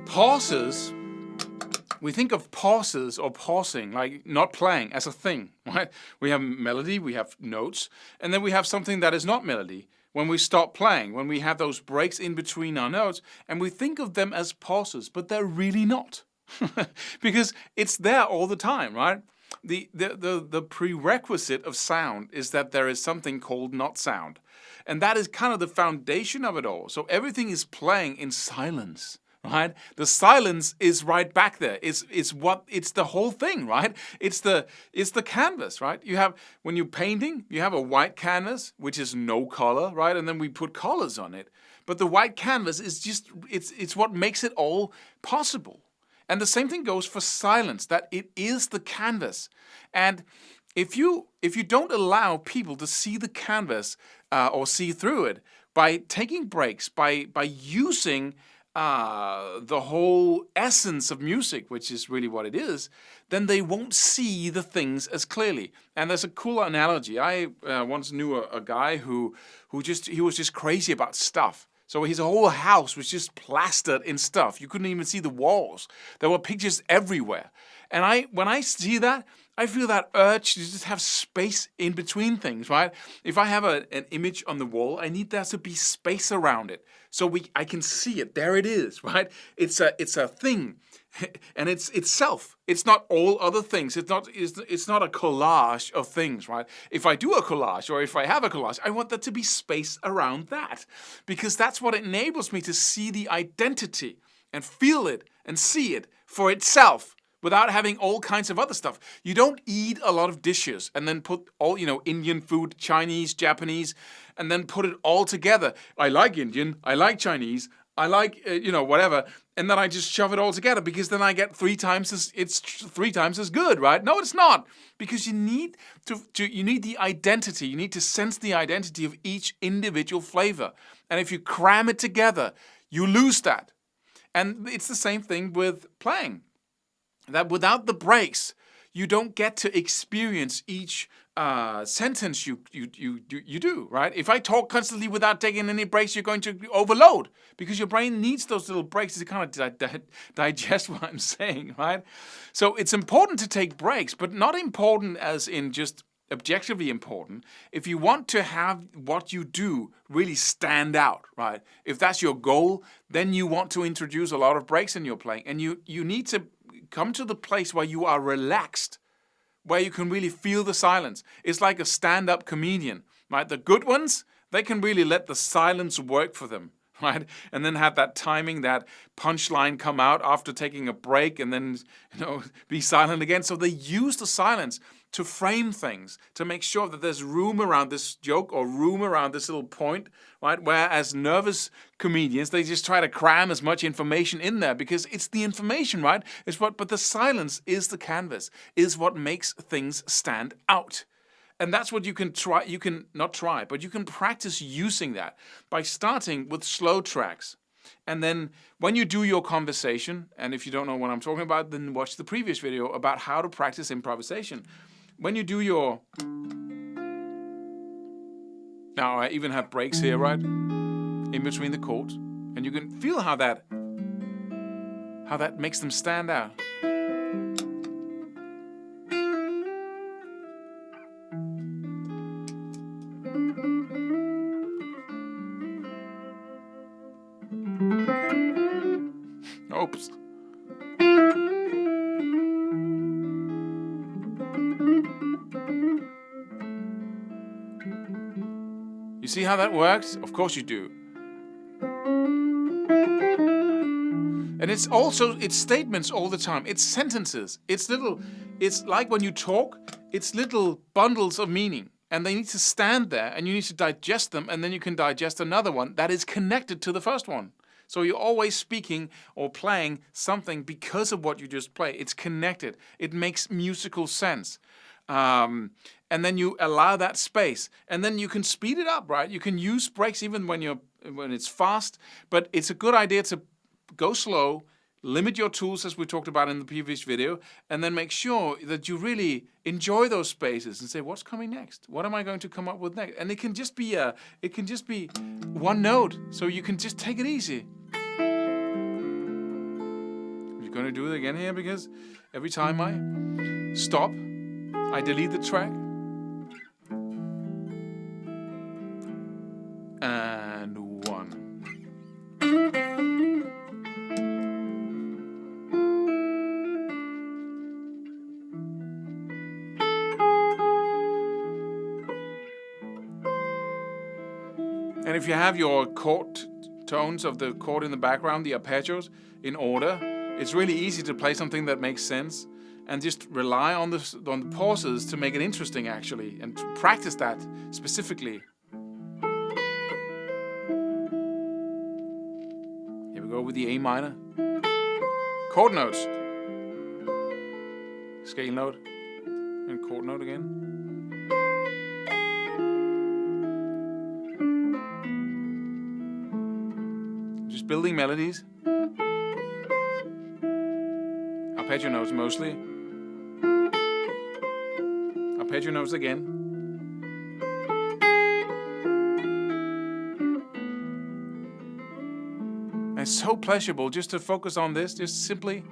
Pauses, we think of pauses or pausing, like not playing, as a thing, right? We have melody, we have notes, and then we have something that is not melody. When we stop playing, when we have those breaks in between our notes, and we think of them as pauses, but they're really not. Because it's there all the time, right? The prerequisite of sound is that there is something called not sound. And that is kind of the foundation of it all. So everything is playing in silence. Right? The silence is right back there. It's the whole thing, right? It's the canvas, right? You have, when you're painting, you have a white canvas, which is no color, right? And then we put colors on it. But the white canvas is just, it's what makes it all possible. And the same thing goes for silence, that it is the canvas. And if you don't allow people to see the canvas or see through it, by taking breaks, by using the whole essence of music, which is really what it is, then they won't see the things as clearly. And there's a cool analogy. I once knew a guy who was just crazy about stuff. So his whole house was just plastered in stuff. You couldn't even see the walls. There were pictures everywhere. And when I see that, I feel that urge to just have space in between things, right? If I have an image on the wall, I need there to be space around it, so I can see it. There it is, right? It's a thing, and it's itself. It's not all other things. It's not a collage of things, right? If I do a collage, or if I have a collage, I want there to be space around that, because that's what enables me to see the identity and feel it and see it for itself, without having all kinds of other stuff. You don't eat a lot of dishes and then put all, Indian food, Chinese, Japanese, and then put it all together. I like Indian, I like Chinese, I like, whatever. And then I just shove it all together, because then I get it's 3 times as good, right? No, it's not. Because you need the identity. You need to sense the identity of each individual flavor. And if you cram it together, you lose that. And it's the same thing with playing. That without the breaks, you don't get to experience each sentence you do, right? If I talk constantly without taking any breaks, you're going to overload, because your brain needs those little breaks to kind of digest what I'm saying, right? So it's important to take breaks, but not important as in just objectively important. If you want to have what you do really stand out, right? If that's your goal, then you want to introduce a lot of breaks in your playing, and you need to come to the place where you are relaxed, where you can really feel the silence. It's like a stand-up comedian, right? The good ones, they can really let the silence work for them, right? And then have that timing, that punchline come out after taking a break, and then, be silent again. So they use the silence to frame things, to make sure that there's room around this joke or room around this little point, right? Whereas nervous comedians, they just try to cram as much information in there, because it's the information, right? But the silence is the canvas, is what makes things stand out. And that's what you can try. You can not try, but you can practice using that by starting with slow tracks. And then when you do your conversation, and if you don't know what I'm talking about, then watch the previous video about how to practice improvisation. When you do your... Now I even have breaks here, right? In between the chords. And you can feel how that makes them stand out. Oops. You see how that works? Of course you do. And it's statements all the time. It's sentences. It's like when you talk, it's little bundles of meaning. And they need to stand there, and you need to digest them, and then you can digest another one that is connected to the first one. So you're always speaking or playing something because of what you just play. It's connected. It makes musical sense. And then you allow that space, and then you can speed it up, right? You can use breaks even when it's fast, but it's a good idea to go slow, limit your tools as we talked about in the previous video, and then make sure that you really enjoy those spaces and say, what's coming next? What am I going to come up with next? And it can just be one note, so you can just take it easy. I'm going to do it again here, because every time I stop, I delete the track. And one. And if you have your chord tones of the chord in the background, the arpeggios, in order, it's really easy to play something that makes sense, and just rely on the pauses to make it interesting, actually, and to practice that specifically. Here we go with the A minor. Chord notes. Scale note. And chord note again. Just building melodies. Arpeggio notes mostly. Arpeggio notes again. And it's so pleasurable just to focus on this, just simply.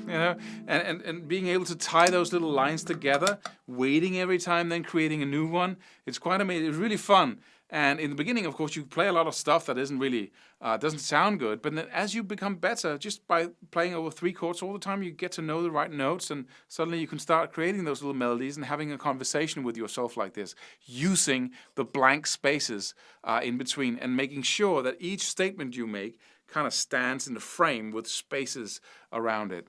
You know, and being able to tie those little lines together, waiting every time, then creating a new one. It's quite amazing. It's really fun. And in the beginning, of course, you play a lot of stuff that isn't really, doesn't sound good. But then as you become better, just by playing over 3 chords all the time, you get to know the right notes. And suddenly you can start creating those little melodies and having a conversation with yourself like this, using the blank spaces in between and making sure that each statement you make kind of stands in the frame with spaces around it.